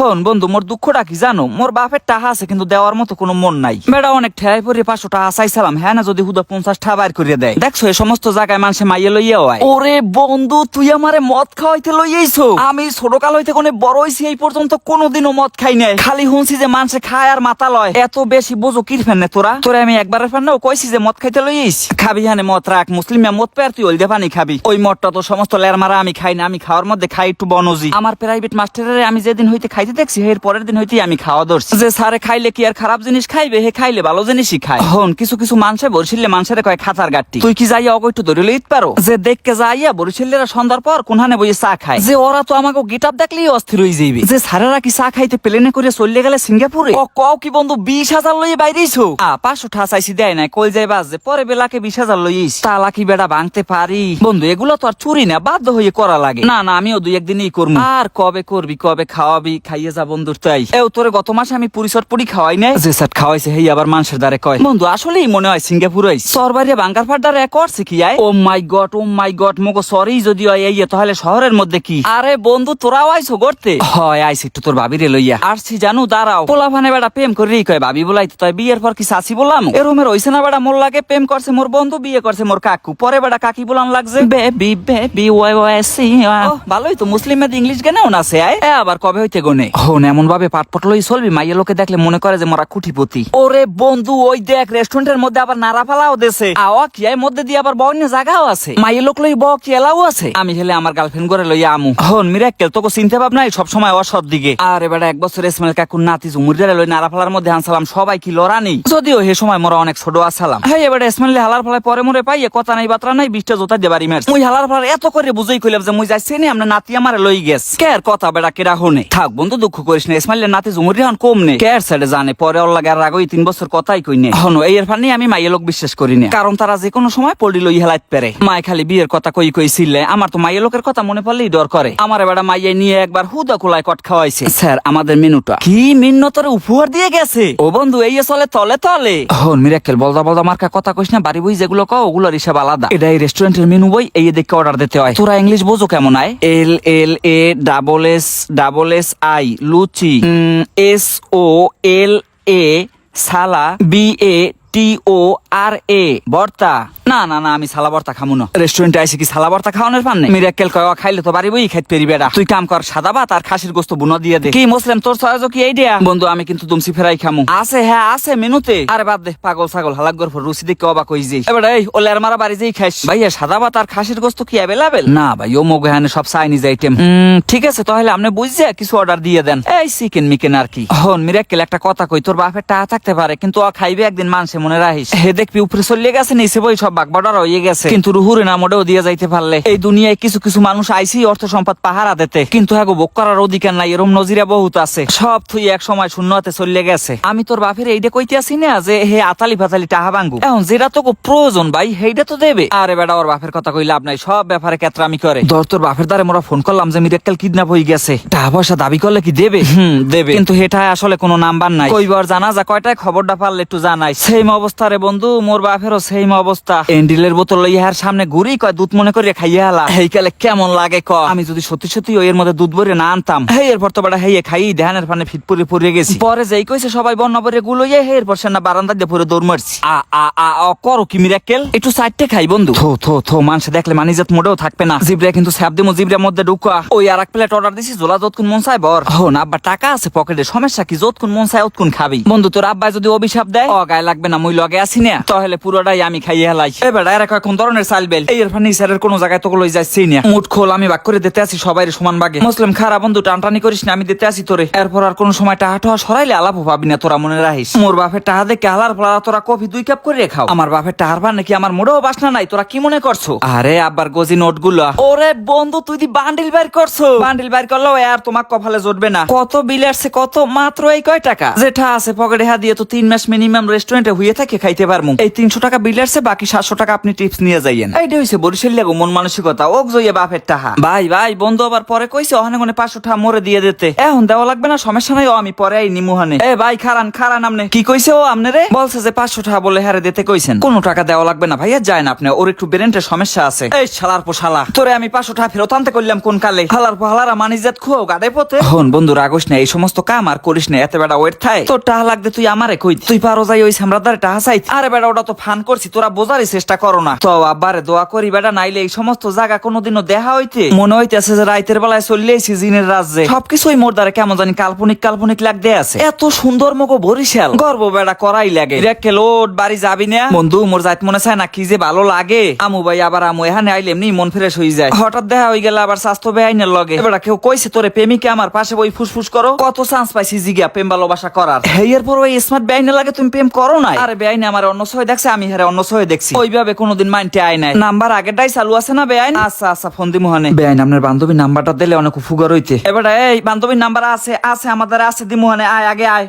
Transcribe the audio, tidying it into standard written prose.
শোন বন্ধু, মোর দুঃখটা কি জানো? মোর বাপের টাকা আছে কিন্তু দেওয়ার মতো কোনো মন নাই। বেড়া অনেক ঠেয়াই পরে 500 টাকা চাইছিলাম, হ্যাঁ না যদি হুদা 50 টাকা বাইর করিয়ে দেয়। দেখছো এই সমস্ত জায়গায় মানুষে মাইয়ে লইয়া হয়। ওরে বন্ধু, তুই আমারে মদ খাওয়াইতে লইয়াইছো। আমি ছোটকাল হইতে কোনে বড় হইছি, এই পর্যন্ত কোনোদিনও মদ খাই নাই। খালি শুনছি যে মানুষে খায় আর মাথা লয়। এত বেশি বোঝো কি ফেন তোরা? তোরা আমি একবারের ফেন কইছি যে মদ খাইতে লইয়াইছি। খাবি হানে মদ রাখ, মুসলিমে মদ পেয়ার তুই ওইদে পানি খাবি। ওই মদটা তো সমস্ত লের মারা আমি খাই না। আমি খাওয়ার মধ্যে খাই একটু বনজি। আমার প্রাইভেট মাস্টারের আমি যেদিন হইতে খাইতে দেখছি, এর পরের দিন হইতে আমি খাওয়া ধরছি। যে স্যারে খাইলে কি আর খারাপ জিনিস খাইবে? হে খাইলে ভালো জিনিসই খায়। হন কিছু কিছু মানুষে বরিশালে মানুষের কয় খাতার গাঠটি। তুই কি যাইয়া অগৈটু ধরে লইতে পারো? যে দেখকে যাইয়া বরিশালেরা সন্ধ্যার পর কোনহানে বইয়ে চা খায়। যে ওরা তো আমাকে গিটাপ দেখলেই অস্থির হয়ে যাইবে। যে স্যারেরা কি চা খাইতে প্লেনে করে চলে গেলে সিঙ্গাপুরে? ও কও কি বন্ধু, 20,000 লইয়ে বাইরেইছো? 500 টাকা চাইছি দেয় নাই, কই যাই বাজ যে পরে বেলাকে 20,000 লইস। তালা কি বেড়া ভাঙতে পারি? বন্ধু এগুলো তো আর চুরি না, বাধ্য হয়ে করা লাগে। না না, আমিও 2-1 দিনই করবো। আর কবে করবি, কবে খাওয়াবি? খাইয়ে যা বন্ধুর তাই। তোরে গত মাসে আমি পুরি পুরি খাওয়াই নাই। যে স্যার খাওয়াইছে হেই আবার মানুষের দ্বারে কয়। বন্ধু আসলেই মনে হয় সিঙ্গাপুর আইস। সরবারিয়া বাঙ্গার ফাড্ডার করছে কি আয়? ও মাই গড মগো সরি যদি হয় এই তাহলে শহরের মধ্যে কি? আরে বন্ধু তোরাও আইসো করতে? হয় আইস একটু তোর ভাবিরে লইয়া আসছি জানু। দাঁড়াও, পোলাফানে বেড়া প্রেম করেই কয় ভাবি বলাইতে, তাই বিয়ের পর কি চাচি বললাম? এরমের হইছে না বেড়া? মোর লাগে প্রেম করছে মোর বন্ধু, বিয়ে করছে মোর কাকু, পরে বেড়া কাকি বলান লাগছে বেবি বেবি ওয়াই ওয়াই সি। ভালোই তো, মুসলিমের ইংলিশ গানেও না সে আয়। আবার কবে হইতে গনে হন এমন ভাবে পাটপট লই চলবি মাইয়া লোকে দেখলে মনে করে যে মোরা কুটিপতি। ওরে বন্ধু ওই দেখ রেস্টুরেন্টের মধ্যে আবার নাড়া ফালাও দেশে। আওয়া কি এর মধ্যে দিয়ে আবার বন্য জায়গাও আছে। মাইয়া লোক লই বক কি এলাও আছে। আমি হেলে আমার গার্লফ্রেন্ড করে লইয়া আমু। হন মিরাক্কেল তোকে চিনতে পাব নাই সব সময় অসৎ দিকে। আরে বেটা 1 বছর ইসমাইল কাকুর নাতি জুমুরিয়ারে লই নাড়া ফালার মধ্যে আনসালাম, সবাই কি লড়ানি? যদিও হে সময় মোরা অনেক ছোট আসালাম। হেই এবারে ইসমাইল হালার ফালায় পরে মোরে পাইয়ে কথা নাই বাত্রা নাই 20টা জোতা দেবারি মার। মুই হালার ফালার এত করে বুঝাই কইলাম যে মুই যাইছি নি, আমরা নাতি আমারে লই গেছ। কের কথা বেটা কেডা হনে? থাক বন্ধু দুঃখ করিস না, ইসমাইলের নাতি জুমুরিয়া হন কম নে। কের সাইডে জানে পরে ওর লাগে আর রাগই 3 বছর কথাই কই নে। হন এই এর ফানি আমি মাইয়া লোক বিশ্বাস করি না, কারণ তারা যে কোনো সময় পড়ি লই হেলাইত পারে। মাই খালি বিয়ের কথা কই ছিলে, আমার তো মাইয়া লোকের কথা মনে পড়লেই ডর করে। আমার বেটা মাইয়া নিয়ে একবার হুদা কোলায় কট খাওয়াইছে। স্যার আমাদের মেনুটা কি মিন্নতরে উপহার দিয়ে গেছে। ও বন্ধু এই চলে তলে তলে। হন মিরাক্কেল বলদা বলদা মার্কা কথা কইস না, বাড়ি বই যেগুলো কও ওগুলোর হিসাব আলাদা। এটা এই রেস্টুরেন্টের মেনু বই, এই দেখে অর্ডার দিতে হয়। তোরা ইংলিশ বোঝো কেমন আয়? LLA-S-S-I লুচি, SOLA সালা, BATORA ভর্তা। না না না, আমি সালা ভর্তা খামু না। রেস্টুরেন্টে আইসি কি সালা ভর্তা খাওয়ানোর পান নেই? মিরাক্কেল কয় খাইলে তো বাড়ি বই খাইতে পেরি বেড়া। তুই কাম কর, সাদা ভাত আর খাসির গোস্ত বুনো দিয়ে দে। কি মুসলিম তোর সহজ কি এই দিয়া? বন্ধু আমি কিন্তু দুমসি ফেরাই খামু। আছে হ্যাঁ আছে মেনুতে। আরে বাদ দে পাগল ছাগল হালাকগর ফর রুচি দেখে অবাক হই যাই। এবারে এই ওলের মারা বাড়ি যেই খাইস। ভাইয়া সাদা ভাত আর খাসির গোস্ত কি अवेलेबल? না ভাই ও মগে হানে সব চাইনিজ আইটেম। ঠিক আছে তাহলে আপনি বুঝছে কিছু অর্ডার দিয়ে দেন। এই চিকেন মিকেন আর কি। হন মিরাক্কেল একটা কথা কই, তোর বাপের টাকা থাকতে পারে কিন্তু ও খাইবে একদিন মানুষে মনে রাখিস। হে দেখবি উপরে চলে গেছে নিচে বই সব বাগবাডার হয়ে গেছে, কিন্তু রুহুরে না মোটেও দিয়ে যাইতে পারলে। এই দুনিয়ায় কিছু কিছু মানুষ আইসি অর্থ সম্পদ পাহারা দিতে, কিন্তু হ্যাঁ ভোগ করার অধিকার নাই। এরম নজিরা বহুত আছে, সব থুই এক সময় শূন্য হাতে চলে গেছে। আমি তোর বাপের এইটা কইতে আসি না যে হে আতালি ফাতালি টাহা ভাঙ্গু, এখন যেটা তোকে প্রয়োজন ভাই সেইটা তো দেবে। আরে বেটা ওর বাপের কথা কই লাভ নাই, সব ব্যাপারে কেতরামি করে। ধর তোর বাপের দ্বারে মোরা ফোন করলাম যে মিরাক্কেল কিডন্যাপ হয়ে গেছে, টাকা পয়সা দাবি করলে কি দেবে? দেবে, কিন্তু হেটায় আসলে কোনো নাম্বার নাই। কইবার জানা যা কয়টায় খবরটা পারলে একটু জানাই। সেম অবস্থা রে বন্ধু, মোর বাপেরও সেম অবস্থা। এন্ডিলের বোতল ইহার সামনে ঘুরি কয় দুধ মনে করিয়া খাইয়া হালা। হেইকালে কেমন লাগে ক? আমি যদি সত্যি সত্যি ওই এর মধ্যে দুধ ভরে না আনতাম, হেই এরপর তো বেটা হেইয়ে খাই ধ্যানের ফানে ফিট পরে গেছি। পরে যেই কইছে সবাই বন্যা ভরে গুলো ইয়ে হে এরপর সে না বারান্দা দিয়ে পরে দৌড় মারছি। করো কি মিরাক্কেল? একটু সাইডে খাই বন্ধু। থো মানুষে দেখলে মানিজাত মোটেও থাকবে না। জিবরা কিন্তু স্যাপ দিমো, জিবরার মধ্যে ঢুকা। ওই আর এক প্লেট অর্ডার দিছি, জোলা যতক্ষণ মন চায় বর। হন আব্বা টাকা আছে পকেটে, সমস্যা কি? যতক্ষণ মন চায় অতক্ষণ খাবি। বন্ধু তোর আব্বাই যদি অভিশাপ দেয় গায়ে লাগবে না, মুই লগে আসি না, তাহলে পুরোটাই আমি খাইয়ে হেলাই। এবার এরা কোন ধরনের চাইলবেল এই এর ফার্নিচারের কোন জায়গায় তো লই যাচ্ছি না। মুঠ খোল, আমি ভাগ করে দিতে আসি সবাই সমান ভাগে। মুসলিম খারাপ বন্ধু টানটানি করিস না, আমি দিতে আসি তোরে। এরপর আর কোন সময় টাহা টোহা সরাইলে আলাপও পাবি না, তোরা মনে রাখিস। মোর বাপের টাহা দেখে হালার ফলারা তোরা কফি 2 কাপ করে খাও। আমার বাপের টাহার ভার নাকি আমার মোড়েও বাসনা নাই, তোরা কি মনে করছো? আরে আব্বার গজি নোট গুলো। ওরে বন্ধু তুই দি বান্ডিল বাইর করছো। বান্ডিল বাইর করলো আর তোমার কপালে জুটবে না। কত বিল আসছে কত? মাত্র এই কয় টাকা যেটা আছে পকেটে হা দিয়ে তো 3 মাস মিনিমাম রেস্টুরেন্টে শুয়ে থাকে খাইতে পারমু। এই 300 টাকা বিল আসছে, বাকি 700 টাকা আপনি টিপস নিয়ে যাইয়েন। এইটা হইছে বরিশাল লাগো মন মানসিকতা। ওক জইয়া বাপের টাহা। ভাই ভাই বন্ধু আবার পরে কইছে ওখানে কোনে 500 টাকা মোরে দিয়ে দিতে। এখন দেওয়া লাগবে না, সমস্যা নাই, ও আমি পরে আই নিমুহানে। এ ভাই খারান খারান, আমনে কি কইছে ও আমনে রে? বলছে যে 500 টাকা বলে হারে দিতে কইছেন। কোনো টাকা দেওয়া লাগবে না ভাইয়া, যায় না আপনি, ওর একটু ব্রেনের সমস্যা আছে। এই শালার পোশালা, তোরে আমি 500 টাকা ফেরত আনতে কইলাম কোন কালে? হালার পোহালারা মানিজাত খুও গাদে পথে। হন বন্ধু রাগস না, এই সমস্ত কাম আর করিস না, এত বেটা ওয়েট থাই। তোর টাকা লাগবে তুই আমারে কই, তুই পারো যাই ওই সামরাদারে টাকা চাই। আরে বেটা ওটা তো ফান করছি, তোরা বোঝারই চেষ্টা করো না তো। আব্বারে দোয়া করি বেটা, নাইলে এই সমস্ত জায়গা কোনোদিনও দেখা হইতে মনে হইতেছে যে রাইতের বেলায় চললেছি জিনের রাজ্যে। সবকিছুই মোর দ্বারা কেমন জানি কাল্পনিক কাল্পনিক লাগতে আছে। এত সুন্দর মগো বরিশাল, গর্ব বেটা করাই লাগে। রেখে লোড বাড়ি যাবি না বন্ধু? মোর যাইতে মনে চায় না, কি যে ভালো লাগে। আমু ভাই আবার আমু এখানে আইলে এমনি মন ফ্রেশ হয়ে যায়। হঠাৎ দেখা হয়ে গেল আবার স্বাস্থ্য বেআইনের লগে। এবার কেউ কইছে তোরে প্রেমিকে আমার পাশে বই ফুসফুস করো? কত চান্স পাইছি জিগা প্রেম ভালোবাসা করার। হেয়ার পর ওই স্মার্ট বেআইনের লাগে তুমি প্রেম করো না? আরে বেআইনে আমার অন্য সহে দেখছে, আমি হারে অন্য সহে দেখছি। ওইভাবে কোনোদিন মাইন্ডে আয় নাই। নাম্বার আগেরটাই চালু আছে না বেআইন? আচ্ছা আচ্ছা ফোন দি মোহানে। বেআইন আপনার বান্ধবীর নাম্বারটা দিলে অনেক ফুগার হইতে। এবার এই বান্ধবীর নাম্বার আছে আছে আমাদের আছে দি মোহানে, আয় আগে আয়।